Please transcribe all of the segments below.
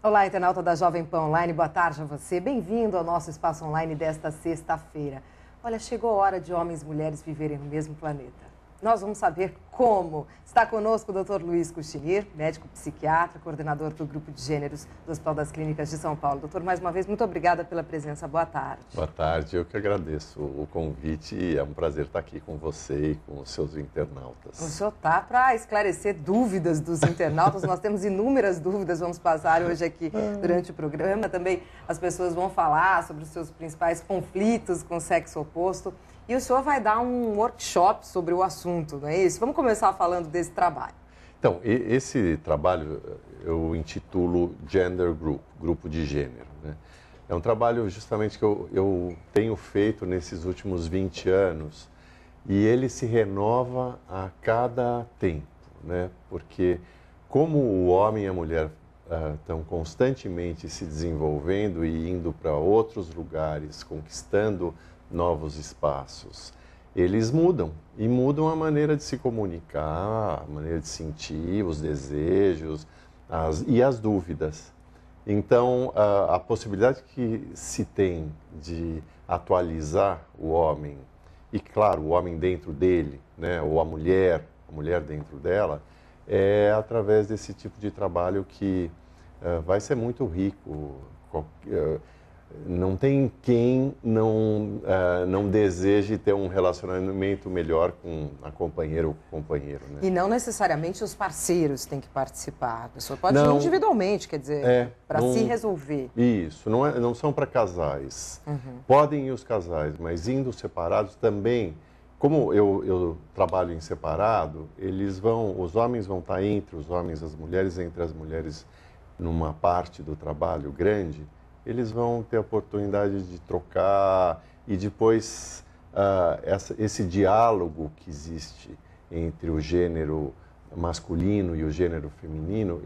Olá, internauta da Jovem Pan Online, boa tarde a você. Bem-vindo ao nosso Espaço Online desta sexta-feira. Olha, chegou a hora de homens e mulheres viverem no mesmo planeta. Nós vamos saber como. Está conosco o Dr. Luiz Cuchinir, médico psiquiatra, coordenador do Grupo de Gêneros do Hospital das Clínicas de São Paulo. Doutor, mais uma vez, muito obrigada pela presença. Boa tarde. Boa tarde, eu que agradeço o convite e é um prazer estar aqui com você e com os seus internautas. O senhor está para esclarecer dúvidas dos internautas. Nós temos inúmeras dúvidas, vamos passar hoje aqui durante o programa. Também as pessoas vão falar sobre os seus principais conflitos com o sexo oposto. E o senhor vai dar um workshop sobre o assunto, não é isso? Vamos começar falando desse trabalho. Então, esse trabalho eu intitulo Gender Group, Grupo de Gênero, né? É um trabalho justamente que eu tenho feito nesses últimos 20 anos e ele se renova a cada tempo, né? Porque como o homem e a mulher estão constantemente se desenvolvendo e indo para outros lugares, conquistando novos espaços, eles mudam e mudam a maneira de se comunicar, a maneira de sentir, os desejos e as dúvidas. Então, a possibilidade que se tem de atualizar o homem, e claro, o homem dentro dele, né, ou a mulher dentro dela, é através desse tipo de trabalho que vai ser muito rico. Não tem quem não deseje ter um relacionamento melhor com a companheira ou com o companheiro, né? E não necessariamente os parceiros têm que participar. A pessoa pode Não, ir individualmente, quer dizer, para não, se resolver. Isso, não são para casais. Podem ir os casais, mas indo separados também. Como eu trabalho em separado, os homens vão estar entre os homens, entre as mulheres numa parte do trabalho grande. Eles vão ter a oportunidade de trocar e depois esse diálogo que existe entre o gênero masculino e o gênero feminino,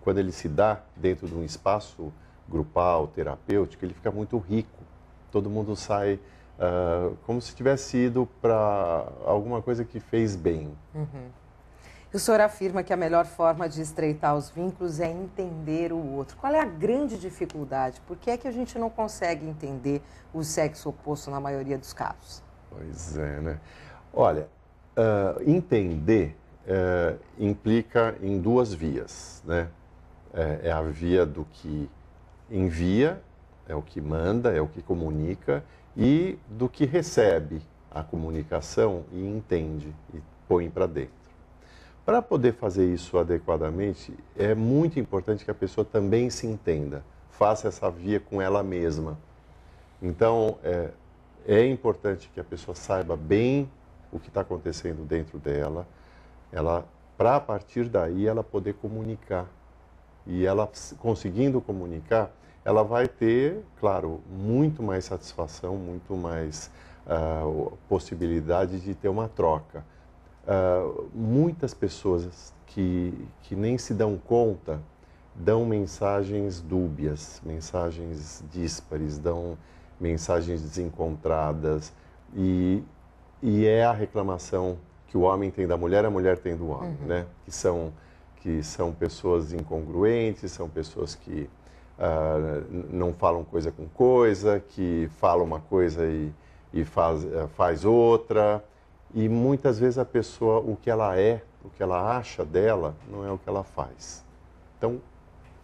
quando ele se dá dentro de um espaço grupal, terapêutico, ele fica muito rico. Todo mundo sai como se tivesse ido para alguma coisa que fez bem. O senhor afirma que a melhor forma de estreitar os vínculos é entender o outro. Qual é a grande dificuldade? Por que é que a gente não consegue entender o sexo oposto na maioria dos casos? Pois é, né? Olha, entender implica em duas vias, né? É a via do que envia, é o que manda, é o que comunica, e do que recebe a comunicação e entende e põe para dentro. Para poder fazer isso adequadamente, é muito importante que a pessoa também se entenda, faça essa via com ela mesma. Então, é importante que a pessoa saiba bem o que está acontecendo dentro dela, para a partir daí ela poder comunicar. E ela conseguindo comunicar, ela vai ter, claro, muito mais satisfação, muito mais possibilidade de ter uma troca. Muitas pessoas que nem se dão conta dão mensagens dúbias, mensagens díspares, dão mensagens desencontradas e é a reclamação que o homem tem da mulher, a mulher tem do homem, né? Que são pessoas incongruentes, são pessoas que não falam coisa com coisa, que falam uma coisa e faz outra. E muitas vezes a pessoa, o que ela é, o que ela acha dela, não é o que ela faz. Então,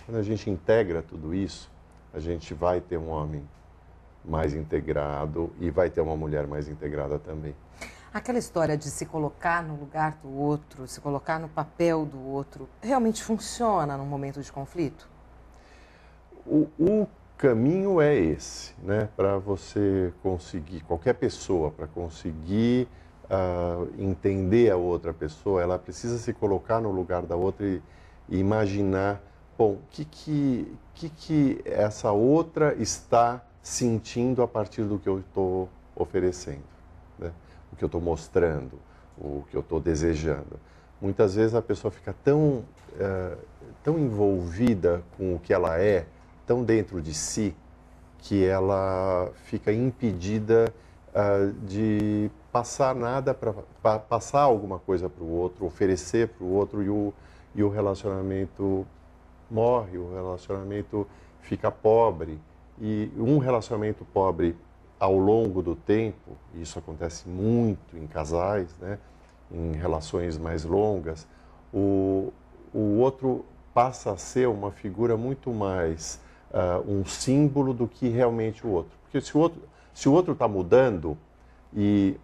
quando a gente integra tudo isso, a gente vai ter um homem mais integrado e vai ter uma mulher mais integrada também. Aquela história de se colocar no lugar do outro, se colocar no papel do outro, realmente funciona num momento de conflito? O caminho é esse, né? Para você conseguir, qualquer pessoa, para conseguir entender a outra pessoa, ela precisa se colocar no lugar da outra e imaginar, bom, o que essa outra está sentindo a partir do que eu estou oferecendo, né? O que eu estou mostrando, o que eu estou desejando. Muitas vezes a pessoa fica tão envolvida com o que ela é, tão dentro de si, que ela fica impedida de passar nada para passar alguma coisa para o outro, oferecer para o outro e o relacionamento morre, o relacionamento fica pobre. E um relacionamento pobre ao longo do tempo, e isso acontece muito em casais, né, em relações mais longas, o outro passa a ser uma figura muito mais um símbolo do que realmente o outro. Porque se o outro está mudando e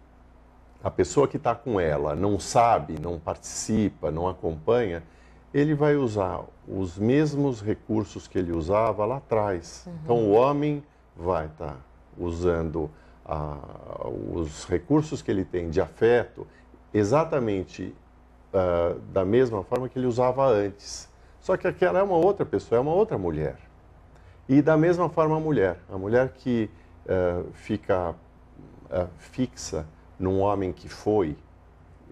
a pessoa que está com ela não sabe, não participa, não acompanha, ele vai usar os mesmos recursos que ele usava lá atrás. Então, o homem vai estar usando os recursos que ele tem de afeto exatamente da mesma forma que ele usava antes. Só que aquela é uma outra pessoa, é uma outra mulher. E da mesma forma a mulher que fica fixa num homem que foi,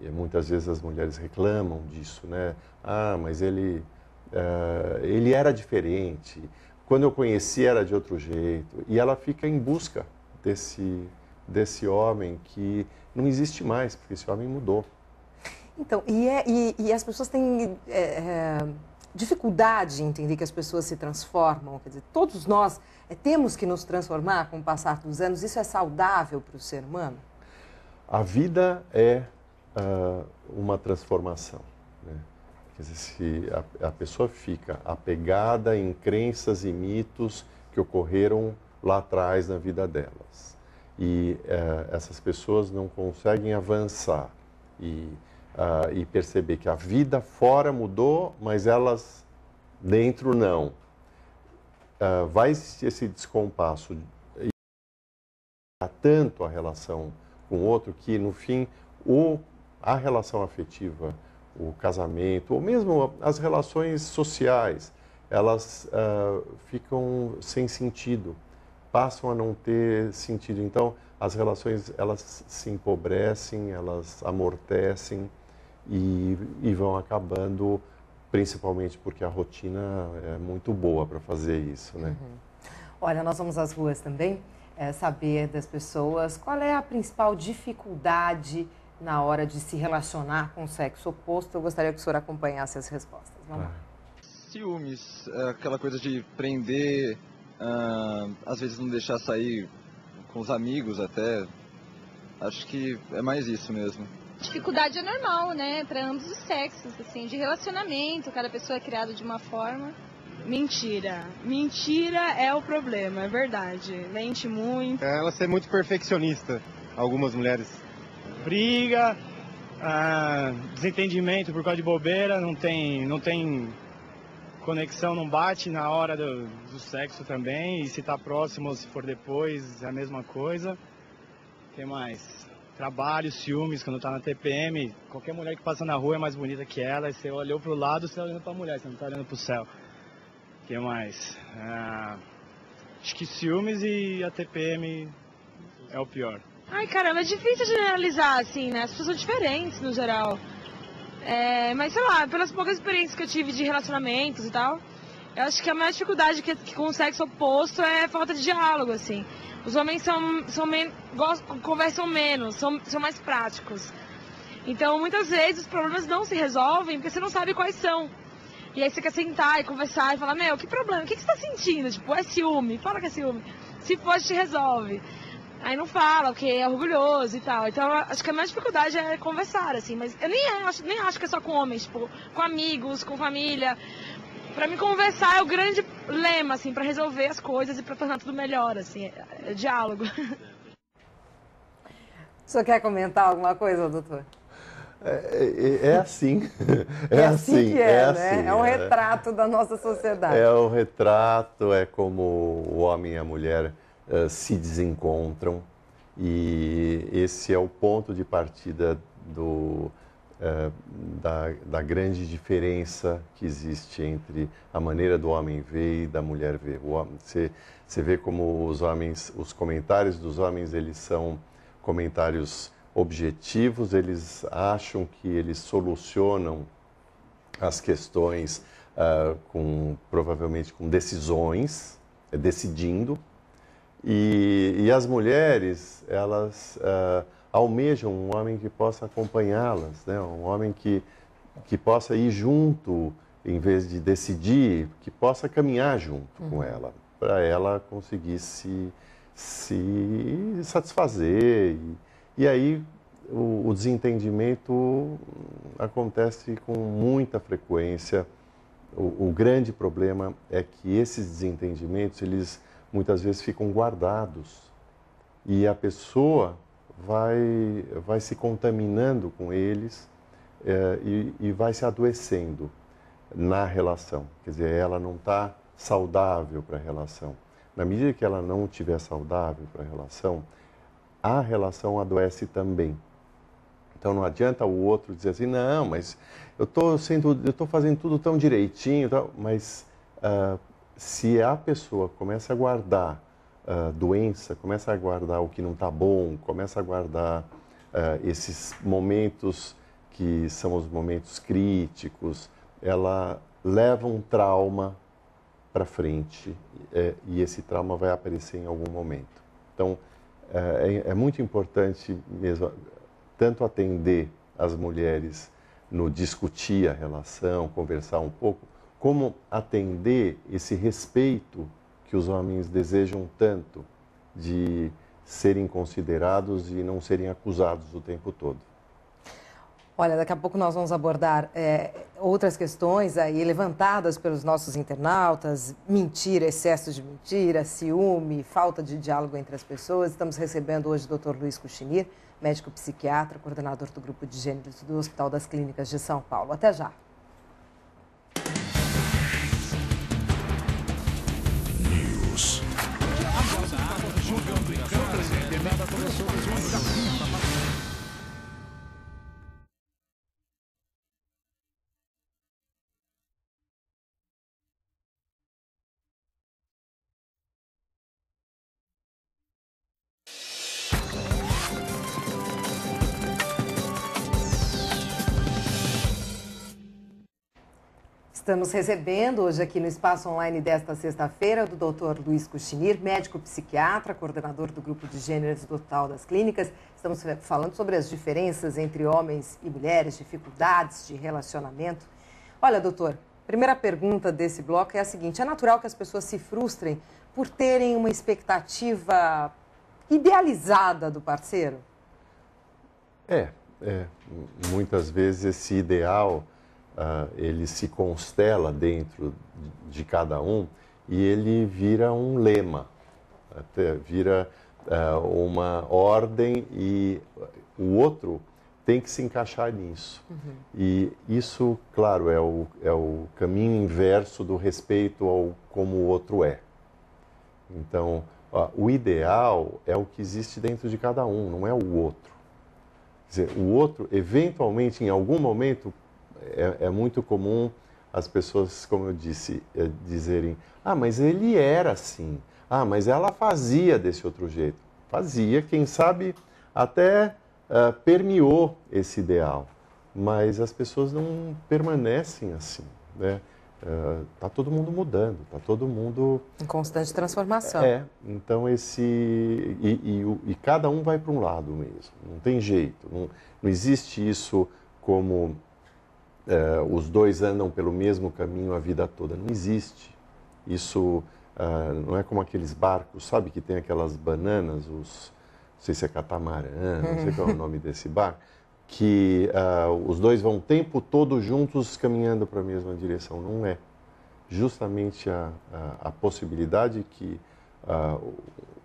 e muitas vezes as mulheres reclamam disso, né? Ah, mas ele era diferente, quando eu conheci era de outro jeito, e ela fica em busca desse homem que não existe mais, porque esse homem mudou. Então, e as pessoas têm dificuldade em entender que as pessoas se transformam, quer dizer, todos nós temos que nos transformar com o passar dos anos, isso é saudável para o ser humano? A vida é uma transformação, né? Quer dizer, se a pessoa fica apegada em crenças e mitos que ocorreram lá atrás na vida delas, e essas pessoas não conseguem avançar e perceber que a vida fora mudou, mas elas dentro não. Vai existir esse descompasso e tanto a relação com o outro que, no fim, a relação afetiva, o casamento, ou mesmo as relações sociais, elas ficam sem sentido, passam a não ter sentido. Então, as relações, elas se empobrecem, elas amortecem e vão acabando, principalmente porque a rotina é muito boa para fazer isso, né? Olha, nós vamos às ruas também saber das pessoas qual é a principal dificuldade na hora de se relacionar com o sexo oposto. Eu gostaria que o senhor acompanhasse as respostas. Vamos lá. Ciúmes, aquela coisa de prender, às vezes não deixar sair com os amigos até. Acho que é mais isso mesmo. Dificuldade é normal, né, para ambos os sexos, assim, de relacionamento, cada pessoa é criada de uma forma. Mentira. Mentira é o problema, é verdade. Mente muito. Ela ser muito perfeccionista, algumas mulheres. Briga, desentendimento por causa de bobeira, não tem conexão, não bate na hora do sexo também. E se tá próximo ou se for depois, é a mesma coisa. O que mais? Trabalho, ciúmes, quando tá na TPM, qualquer mulher que passa na rua é mais bonita que ela. E você olhou pro lado, você tá olhando pra mulher, você não tá olhando pro céu. O que mais? Acho que ciúmes e a TPM é o pior. Ai, caramba, é difícil generalizar, assim, né? As pessoas são diferentes, no geral. Mas, sei lá, pelas poucas experiências que eu tive de relacionamentos e tal, eu acho que a maior dificuldade que com o sexo oposto é a falta de diálogo, assim. Os homens conversam menos, são mais práticos. Então, muitas vezes, os problemas não se resolvem porque você não sabe quais são. E aí você quer sentar e conversar e falar, meu, que problema? O que você tá sentindo? Tipo, é ciúme? Fala que é ciúme. Se for, te resolve. Aí não fala, porque é orgulhoso e tal. Então, acho que a maior dificuldade é conversar, assim. Mas eu nem acho que é só com homens, tipo, com amigos, com família. Pra mim, conversar é o grande lema, assim, pra resolver as coisas e pra tornar tudo melhor, assim. É diálogo. O senhor quer comentar alguma coisa, doutor? É assim. É assim que é, né? assim, é um retrato da nossa sociedade. É um retrato, é como o homem e a mulher se desencontram. E esse é o ponto de partida da grande diferença que existe entre a maneira do homem ver e da mulher ver. Você vê como os comentários dos homens, eles são comentários objetivos, eles acham que eles solucionam as questões provavelmente com decisões, decidindo, e as mulheres, elas almejam um homem que possa acompanhá-las, né? Um homem que possa ir junto em vez de decidir, que possa caminhar junto com ela, para ela conseguir se satisfazer. E aí o desentendimento acontece com muita frequência. O grande problema é que esses desentendimentos, eles muitas vezes ficam guardados e a pessoa vai se contaminando com eles e vai se adoecendo na relação. Quer dizer, ela não está saudável para a relação. Na medida que ela não estiver saudável para a relação adoece também. Então não adianta o outro dizer assim, não, mas eu estou fazendo tudo tão direitinho, mas se a pessoa começa a guardar doença, começa a guardar o que não está bom, começa a guardar esses momentos que são os momentos críticos, ela leva um trauma para frente e esse trauma vai aparecer em algum momento. Então é muito importante mesmo tanto atender as mulheres no discutir a relação, conversar um pouco, como atender esse respeito que os homens desejam tanto de serem considerados e não serem acusados o tempo todo. Olha, daqui a pouco nós vamos abordar outras questões aí levantadas pelos nossos internautas, mentira, excesso de mentira, ciúme, falta de diálogo entre as pessoas. Estamos recebendo hoje o Dr. Luiz Kuchinir, médico psiquiatra, coordenador do Grupo de Gêneros do Hospital das Clínicas de São Paulo. Até já. News. Estamos recebendo hoje aqui no Espaço Online desta sexta-feira do Dr. Luiz Kuchinir, médico psiquiatra, coordenador do Grupo de Gêneros do Hospital das Clínicas. Estamos falando sobre as diferenças entre homens e mulheres, dificuldades de relacionamento. Olha, doutor, primeira pergunta desse bloco é a seguinte: é natural que as pessoas se frustrem por terem uma expectativa idealizada do parceiro? Muitas vezes esse ideal ele se constela dentro de cada um e ele vira um lema, até vira uma ordem e o outro tem que se encaixar nisso. E isso, claro, é o caminho inverso do respeito ao como o outro é. Então, o ideal é o que existe dentro de cada um, não é o outro. Quer dizer, o outro, eventualmente, em algum momento, é muito comum as pessoas, como eu disse, dizerem: ah, mas ele era assim, ah, mas ela fazia desse outro jeito. Fazia, quem sabe até permeou esse ideal, mas as pessoas não permanecem assim, né? Tá todo mundo mudando, tá todo mundo em constante transformação. Então e cada um vai para um lado mesmo, não tem jeito, não existe isso como os dois andam pelo mesmo caminho a vida toda. Não existe. Isso não é como aqueles barcos, sabe, que tem aquelas bananas, não sei se é catamarã, não sei qual é o nome desse barco, que os dois vão o tempo todo juntos caminhando para a mesma direção. Não é. Justamente a possibilidade que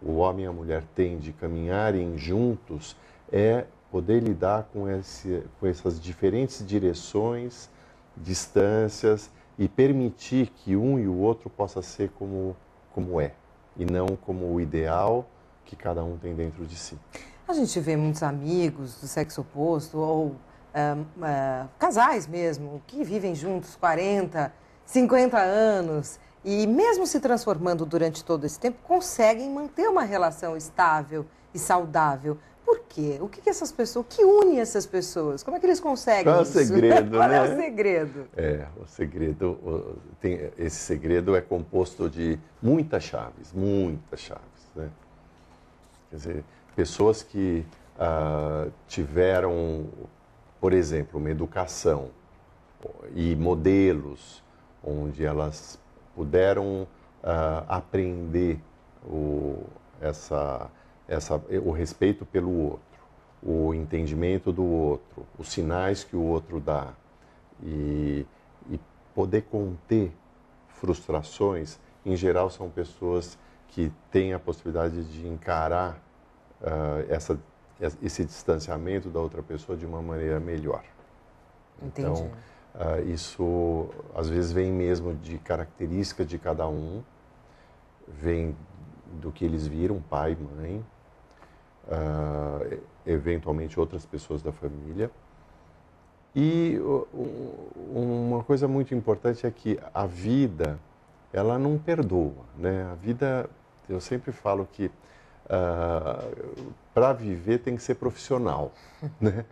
o homem e a mulher têm de caminharem juntos é poder lidar com essas diferentes direções, distâncias e permitir que um e o outro possa ser como é e não como o ideal que cada um tem dentro de si. A gente vê muitos amigos do sexo oposto ou casais mesmo que vivem juntos 40, 50 anos e mesmo se transformando durante todo esse tempo conseguem manter uma relação estável e saudável. Por quê? O que essas pessoas, o que une essas pessoas? Como é que eles conseguem Qual é o isso? segredo, Qual né? é o segredo? O segredo, esse segredo é composto de muitas chaves, né? Quer dizer, pessoas que tiveram, por exemplo, uma educação e modelos onde elas puderam aprender o respeito pelo outro, o entendimento do outro, os sinais que o outro dá e poder conter frustrações. Em geral, são pessoas que têm a possibilidade de encarar esse distanciamento da outra pessoa de uma maneira melhor. Entendi. Então, isso às vezes vem mesmo de características de cada um, vem do que eles viram, pai, mãe, eventualmente outras pessoas da família. E uma coisa muito importante é que a vida, ela não perdoa, né? A vida, eu sempre falo que para viver tem que ser profissional, né?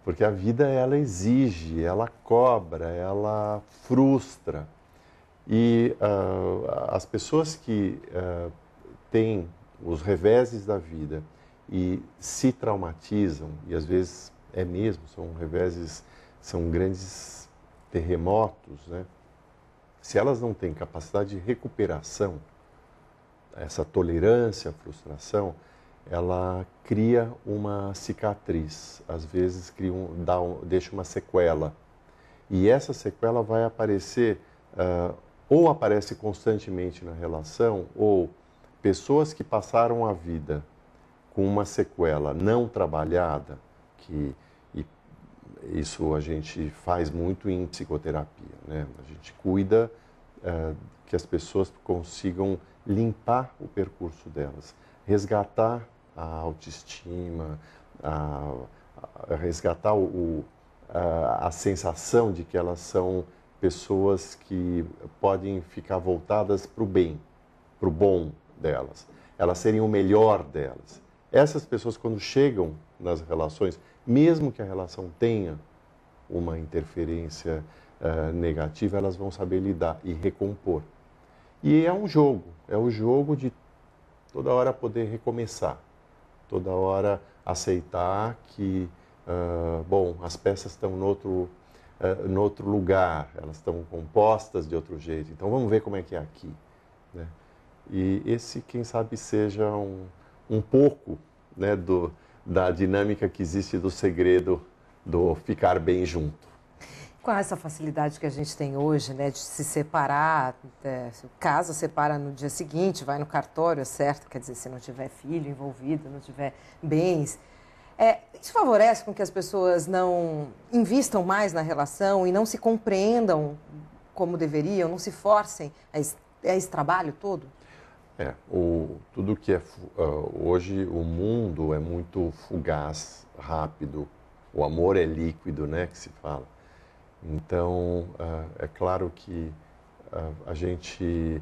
Porque a vida, ela exige, ela cobra, ela frustra. E as pessoas que têm os reveses da vida e se traumatizam, e às vezes é mesmo, são reveses, são grandes terremotos, né? Se elas não têm capacidade de recuperação, essa tolerância à frustração, ela cria uma cicatriz, às vezes deixa uma sequela. E essa sequela vai aparecer, ou aparece constantemente na relação, ou pessoas que passaram a vida com uma sequela não trabalhada, que isso a gente faz muito em psicoterapia, né? A gente cuida que as pessoas consigam limpar o percurso delas, resgatar a autoestima, resgatar a sensação de que elas são pessoas que podem ficar voltadas para o bem, para o bom delas, elas serem o melhor delas. Essas pessoas, quando chegam nas relações, mesmo que a relação tenha uma interferência negativa, elas vão saber lidar e recompor. E é o jogo de toda hora poder recomeçar, toda hora aceitar que, as peças estão no outro lugar, elas estão compostas de outro jeito, então vamos ver como é que é aqui, né? E esse, quem sabe, seja um pouco, né, da dinâmica que existe do segredo do ficar bem junto. Com essa facilidade que a gente tem hoje, né, de se separar, se o caso separa no dia seguinte, vai no cartório, é certo? Quer dizer, se não tiver filho envolvido, não tiver bens. Isso favorece com que as pessoas não invistam mais na relação e não se compreendam como deveriam, não se forcem a esse trabalho todo? Tudo que hoje o mundo é muito fugaz, rápido, o amor é líquido, né, que se fala. Então, é claro que a gente,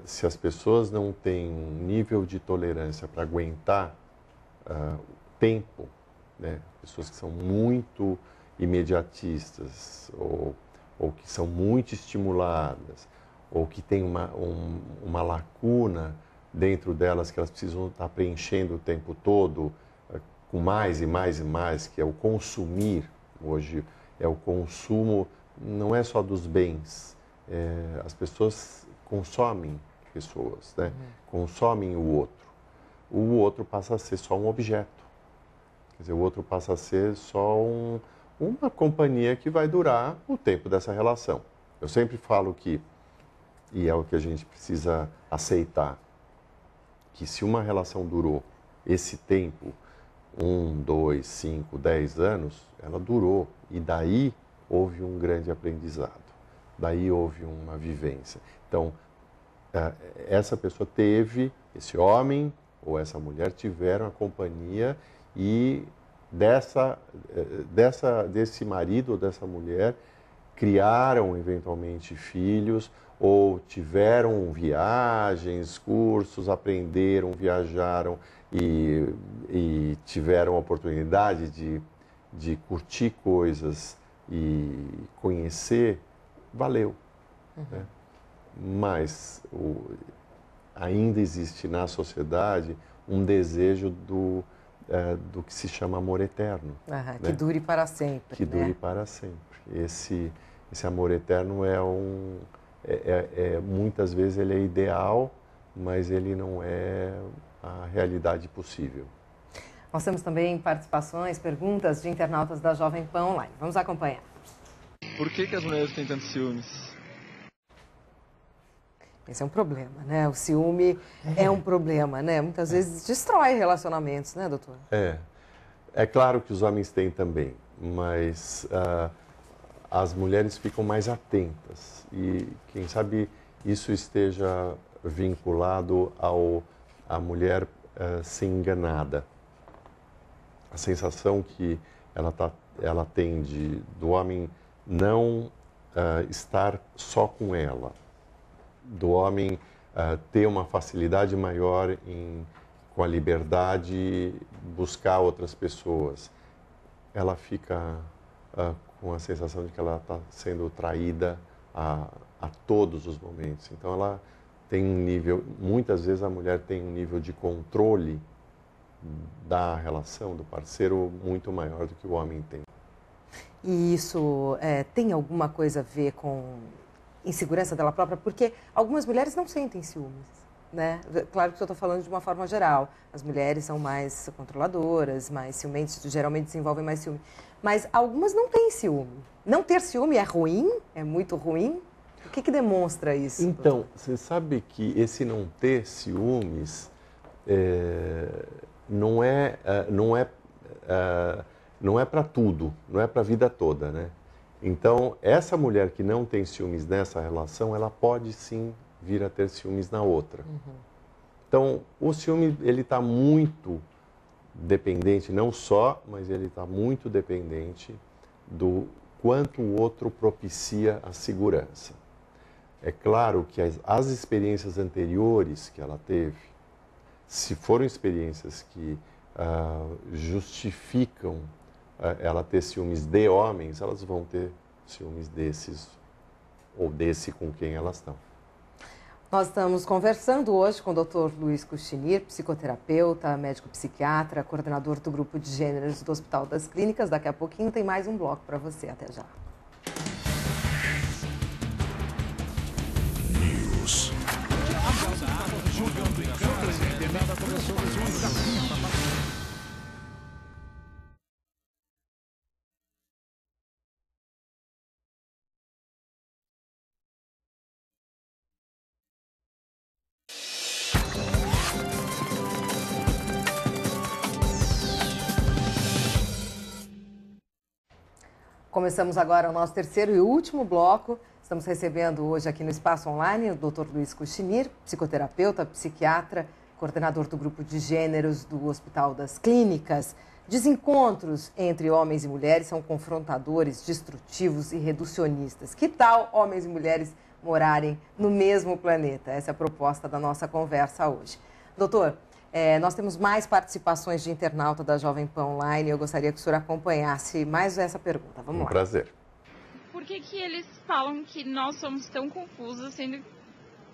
se as pessoas não têm um nível de tolerância para aguentar tempo, né, pessoas que são muito imediatistas ou que são muito estimuladas, ou que tem uma lacuna dentro delas que elas precisam estar preenchendo o tempo todo com mais e mais e mais, que é o consumir. Hoje é o consumo, não é só dos bens. As pessoas consomem pessoas, né? Consomem o outro. O outro passa a ser só um objeto. Quer dizer, o outro passa a ser só uma companhia que vai durar o tempo dessa relação. Eu sempre falo que, e é o que a gente precisa aceitar, que se uma relação durou esse tempo, 1, 2, 5, 10 anos, ela durou. E daí houve um grande aprendizado, daí houve uma vivência. Então, essa pessoa esse homem ou essa mulher tiveram a companhia e desse marido ou dessa mulher criaram eventualmente filhos, ou tiveram viagens, cursos, aprenderam, viajaram e tiveram a oportunidade de curtir coisas e conhecer, valeu. Né? Mas ainda existe na sociedade um desejo do que se chama amor eterno. Né? Que dure para sempre. Que dure para sempre. Esse amor eterno muitas vezes ele é ideal, mas ele não é a realidade possível. Nós temos também participações, perguntas de internautas da Jovem Pan Online. Vamos acompanhar. Por que as mulheres têm tantos ciúmes? Esse é um problema, né? O ciúme é um problema, né? Muitas vezes destrói relacionamentos, né, doutor? É claro que os homens têm também, mas as mulheres ficam mais atentas e, quem sabe, isso esteja vinculado à mulher ser enganada. A sensação que ela tem do homem não estar só com ela, do homem ter uma facilidade maior com a liberdade buscar outras pessoas. Ela fica com a sensação de que ela está sendo traída a todos os momentos. Então ela tem um nível, muitas vezes a mulher tem um nível de controle da relação, do parceiro, muito maior do que o homem tem. E isso tem alguma coisa a ver com insegurança dela própria? Porque algumas mulheres não sentem ciúmes, né? Claro que eu estou falando de uma forma geral. As mulheres são mais controladoras, mais ciumentas, geralmente desenvolvem mais ciúme. Mas algumas não têm ciúme. Não ter ciúme é ruim? É muito ruim? O que demonstra isso? Então, você sabe que esse não ter ciúmes não é para tudo, não é para a vida toda, né? Então, essa mulher que não tem ciúmes nessa relação, ela pode sim vir a ter ciúmes na outra. Uhum. Então, o ciúme, ele está muito dependente, não só, mas ele está muito dependente do quanto o outro propicia a segurança. É claro que as experiências anteriores que ela teve, se foram experiências que justificam ela ter ciúmes de homens, elas vão ter ciúmes desses ou desse com quem elas estão. Nós estamos conversando hoje com o Dr. Luiz Kuchinir, psicoterapeuta, médico psiquiatra, coordenador do grupo de gêneros do Hospital das Clínicas. Daqui a pouquinho tem mais um bloco para você. Até já. News. Começamos agora o nosso terceiro e último bloco. Estamos recebendo hoje aqui no Espaço Online o Dr. Luiz Kuchinir, psicoterapeuta, psiquiatra, coordenador do grupo de gêneros do Hospital das Clínicas. Desencontros entre homens e mulheres são confrontadores, destrutivos e reducionistas. Que tal homens e mulheres morarem no mesmo planeta? Essa é a proposta da nossa conversa hoje. Doutor, nós temos mais participações de internauta da Jovem Pan Online. Eu gostaria que o senhor acompanhasse mais essa pergunta. Vamos lá. Um prazer. Por que eles falam que nós somos tão confusos, sendo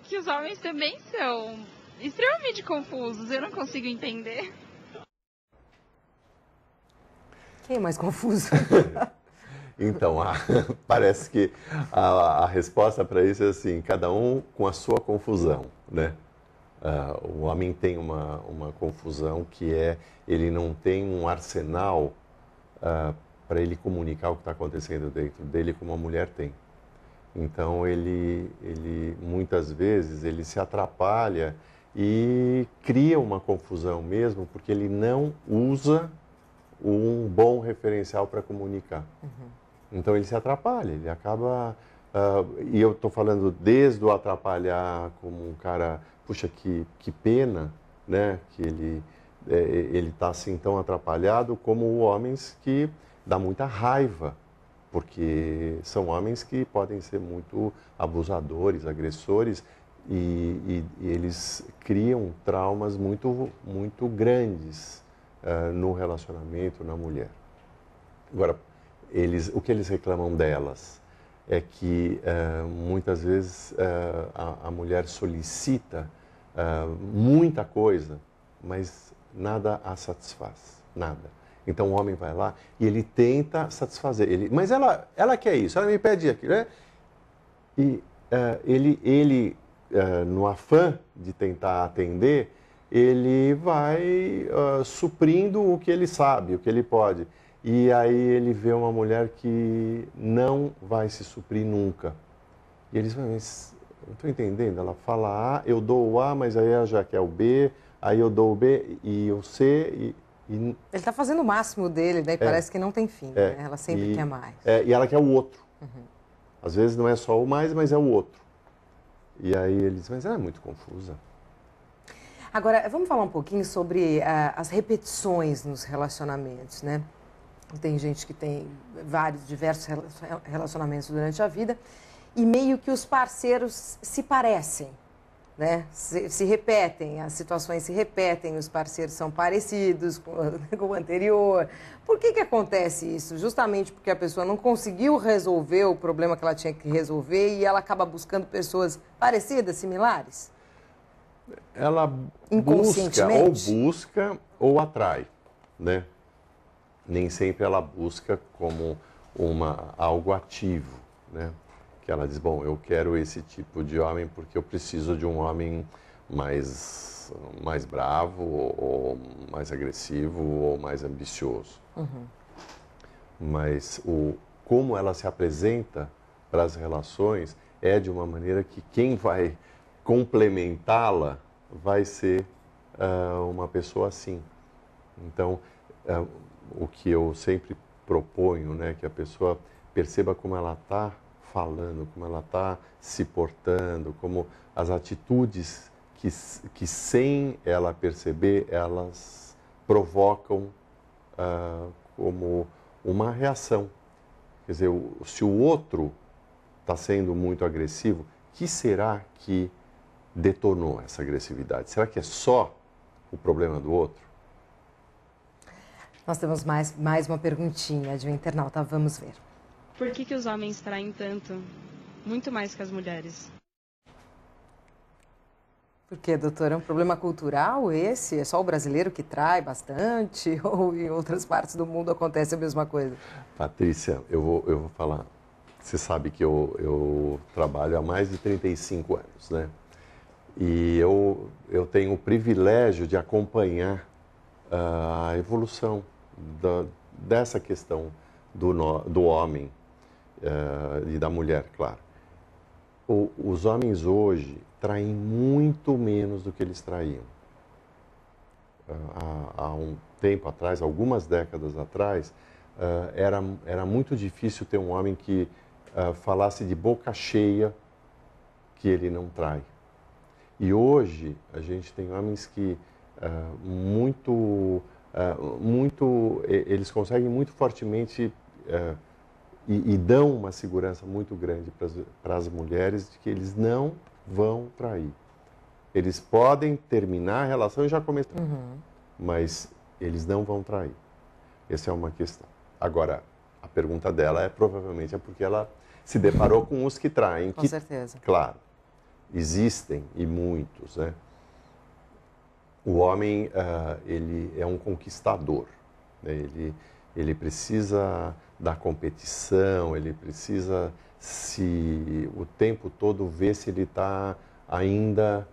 que os homens também são extremamente confusos? Eu não consigo entender. Quem é mais confuso? Então, parece que a resposta para isso é assim, cada um com a sua confusão, né? O homem tem uma confusão que ele não tem um arsenal para ele comunicar o que está acontecendo dentro dele como a mulher tem. Então ele muitas vezes ele se atrapalha e cria uma confusão mesmo porque ele não usa um bom referencial para comunicar. Uhum. Então ele se atrapalha, ele acaba... e eu estou falando desde o atrapalhar como um cara... Puxa, que pena, né? Que ele está assim tão atrapalhado como homens que dá muita raiva, porque são homens que podem ser muito abusadores, agressores, e eles criam traumas muito, muito grandes no relacionamento, na mulher. Agora, o que eles reclamam delas é que muitas vezes a mulher solicita muita coisa, mas nada a satisfaz, nada. Então o homem vai lá e ele tenta satisfazer, mas ela quer isso, ela me pede aquilo, né? E no afã de tentar atender, ele vai suprindo o que ele sabe, o que ele pode. E aí ele vê uma mulher que não vai se suprir nunca. E eles falam, mas não estou entendendo. Ela fala A, eu dou o A, mas aí ela já quer o B, aí eu dou o B e o C. Ele está fazendo o máximo dele, daí parece que não tem fim. Né? Ela sempre quer mais. E ela quer o outro. Uhum. Às vezes não é só o mais, mas é o outro. E aí eles, mas ela é muito confusa. Agora, vamos falar um pouquinho sobre as repetições nos relacionamentos, né? Tem gente que tem diversos relacionamentos durante a vida e meio que os parceiros se parecem, né? Se repetem, as situações se repetem, os parceiros são parecidos com o anterior. Por que acontece isso? Justamente porque a pessoa não conseguiu resolver o problema que ela tinha que resolver e ela acaba buscando pessoas parecidas, similares? Ela busca ou atrai, né? Nem sempre ela busca como algo ativo, né? Que ela diz, bom, eu quero esse tipo de homem porque eu preciso de um homem mais bravo, ou mais agressivo, ou mais ambicioso. Uhum. Mas como ela se apresenta para as relações é de uma maneira que quem vai complementá-la vai ser uma pessoa assim. Então, o que eu sempre proponho, né, que a pessoa perceba como ela está falando, como ela está se portando, como as atitudes que sem ela perceber, elas provocam como uma reação. Quer dizer, se o outro está sendo muito agressivo, que será que detonou essa agressividade? Será que é só o problema do outro? Nós temos mais uma perguntinha de um internauta, vamos ver. Por que os homens traem tanto? Muito mais que as mulheres. Por quê, doutora? É um problema cultural esse? É só o brasileiro que trai bastante? Ou em outras partes do mundo acontece a mesma coisa? Patrícia, eu vou falar. Você sabe que eu trabalho há mais de 35 anos, né? E eu tenho o privilégio de acompanhar a evolução dessa questão do homem e da mulher, claro. Os homens hoje traem muito menos do que eles traíam. Há um tempo atrás, algumas décadas atrás, era muito difícil ter um homem que falasse de boca cheia que ele não trai. E hoje a gente tem homens que eles conseguem muito fortemente e dão uma segurança muito grande para as mulheres de que eles não vão trair. Eles podem terminar a relação e já começar, mas eles não vão trair. Essa é uma questão. Agora, a pergunta dela provavelmente porque ela se deparou com os que traem. Com certeza. Claro, existem e muitos, né? O homem, ele é um conquistador, né? Ele precisa da competição, ele precisa o tempo todo ver se ele está ainda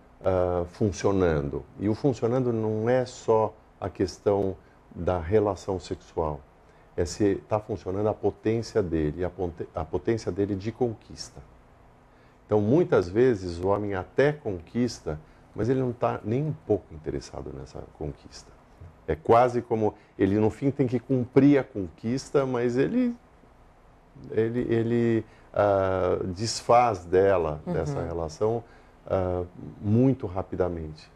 funcionando. E o funcionando não é só a questão da relação sexual, é se está funcionando a potência dele, a potência dele de conquista. Então, muitas vezes, o homem até conquista, mas ele não está nem um pouco interessado nessa conquista. É quase como ele, no fim, tem que cumprir a conquista, mas ele desfaz dessa relação, muito rapidamente.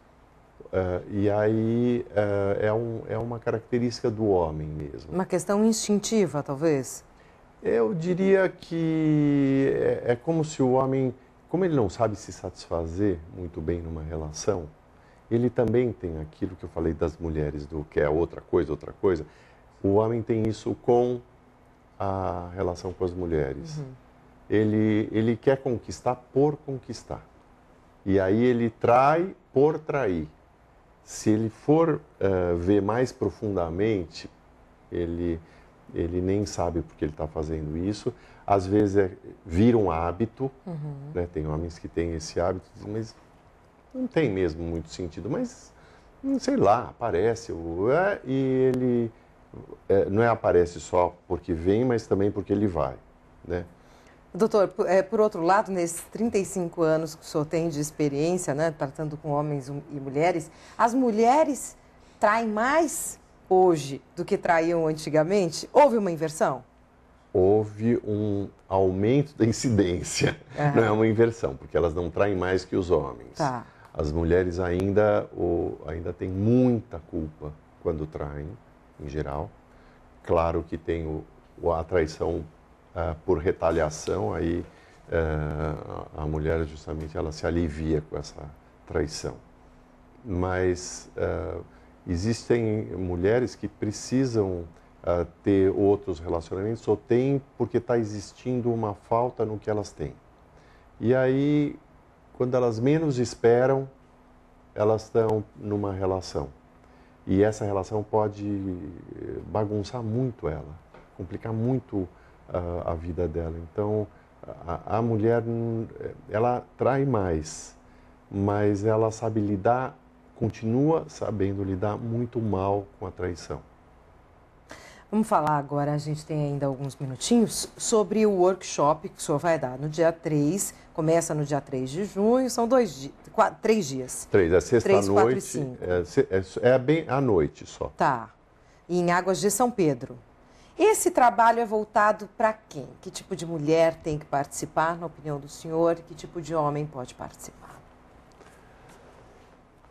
E aí é uma característica do homem mesmo. Uma questão instintiva, talvez? Eu diria que é como se o homem, como ele não sabe se satisfazer muito bem numa relação, ele também tem aquilo que eu falei das mulheres, do que é outra coisa. O homem tem isso com a relação com as mulheres. Ele quer conquistar por conquistar. E aí ele trai por trair. Se ele for ver mais profundamente, ele nem sabe por que ele está fazendo isso. Às vezes vira um hábito, né? Tem homens que têm esse hábito, mas não tem mesmo muito sentido, mas sei lá, aparece. E ele não aparece só porque vem, mas também porque ele vai, né? Doutor, por outro lado, nesses 35 anos que o senhor tem de experiência, né, tratando com homens e mulheres, as mulheres traem mais hoje do que traíam antigamente? Houve uma inversão? Houve um aumento da incidência, não é uma inversão, porque elas não traem mais que os homens. Tá. As mulheres ainda têm muita culpa quando traem, em geral. Claro que tem a traição por retaliação, aí a mulher justamente ela se alivia com essa traição. Mas existem mulheres que precisam ter outros relacionamentos, ou tem porque está existindo uma falta no que elas têm. E aí, quando elas menos esperam, elas estão numa relação. E essa relação pode bagunçar muito ela, complicar muito a vida dela. Então, a mulher, ela trai mais, mas ela sabe lidar, continua sabendo lidar muito mal com a traição. Vamos falar agora, a gente tem ainda alguns minutinhos, sobre o workshop que o senhor vai dar no dia 3, começa no dia 3 de junho, são 3 dias. 3, é sexta-noite. 3, 4 e 5. É bem à noite só. Tá. E em Águas de São Pedro. Esse trabalho é voltado para quem? Que tipo de mulher tem que participar, na opinião do senhor? Que tipo de homem pode participar?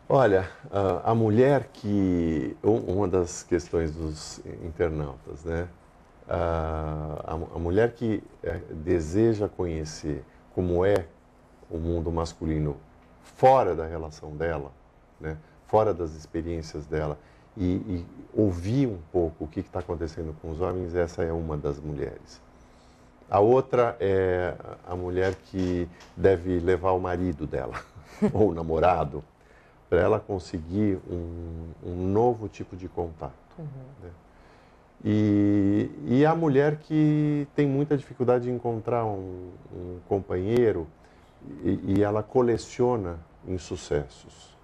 Olha, a mulher que... Uma das questões dos internautas, né? A mulher que deseja conhecer como é o mundo masculino fora da relação dela, né? Fora das experiências dela, e ouvir um pouco o que está acontecendo com os homens, essa é uma das mulheres. A outra é a mulher que deve levar o marido dela, ou o namorado, para ela conseguir um novo tipo de contato. Né? E a mulher que tem muita dificuldade de encontrar um esposo e ela coleciona insucessos.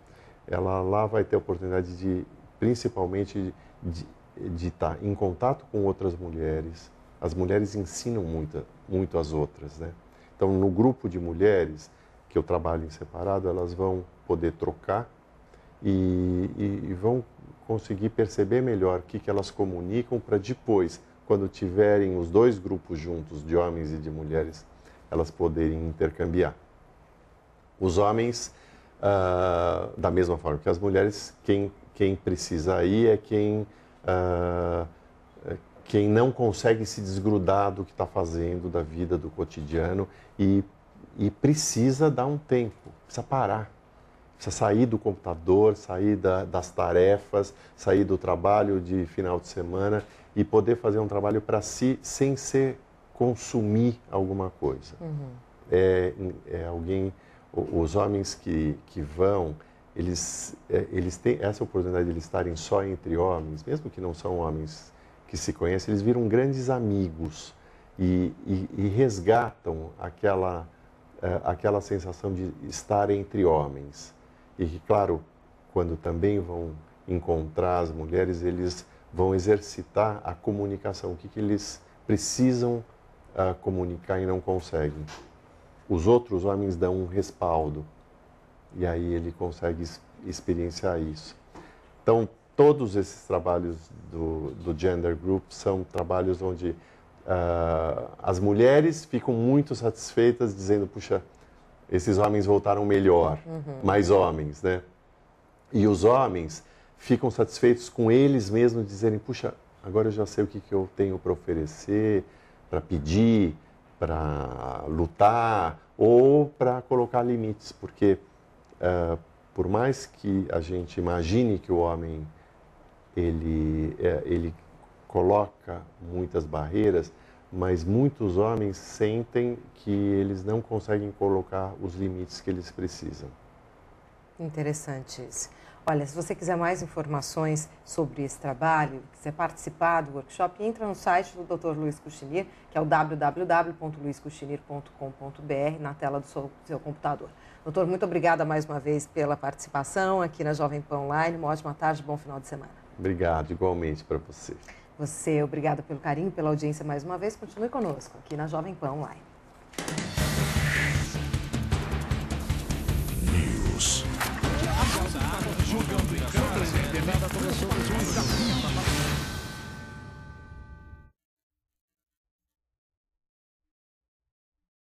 Ela lá vai ter a oportunidade de, principalmente, de estar em contato com outras mulheres. As mulheres ensinam muito as outras, né? Então, no grupo de mulheres que eu trabalho em separado, elas vão poder trocar e vão conseguir perceber melhor o que elas comunicam para depois, quando tiverem os dois grupos juntos, de homens e de mulheres, elas poderem intercambiar. Os homens, da mesma forma que as mulheres, quem precisa ir é quem não consegue se desgrudar do que está fazendo, da vida, do cotidiano, e precisa dar um tempo, precisa parar. Precisa sair do computador, sair das tarefas, sair do trabalho de final de semana e poder fazer um trabalho para si sem consumir alguma coisa. Os homens que vão, eles têm essa oportunidade de eles estarem só entre homens, mesmo que não são homens que se conhecem, eles viram grandes amigos e resgatam aquela sensação de estar entre homens. E que, claro, quando também vão encontrar as mulheres, eles vão exercitar a comunicação, o que eles precisam comunicar e não conseguem. Os outros homens dão um respaldo, e aí ele consegue experienciar isso. Então, todos esses trabalhos do Gender Group são trabalhos onde as mulheres ficam muito satisfeitas, dizendo, puxa, esses homens voltaram melhor, mais homens, né? E os homens ficam satisfeitos com eles mesmos, dizerem, puxa, agora eu já sei o que eu tenho para oferecer, para pedir, para lutar ou para colocar limites, porque por mais que a gente imagine que o homem ele coloca muitas barreiras, mas muitos homens sentem que eles não conseguem colocar os limites que eles precisam. Interessante isso. Olha, se você quiser mais informações sobre esse trabalho, quiser participar do workshop, entra no site do Dr. Luiz Kuchinir, que é o www.luizkuchinir.com.br, na tela do seu computador. Doutor, muito obrigada mais uma vez pela participação aqui na Jovem Pan Online. Uma ótima tarde, bom final de semana. Obrigado, igualmente para você. Você, obrigada pelo carinho, pela audiência mais uma vez. Continue conosco aqui na Jovem Pan Online. News.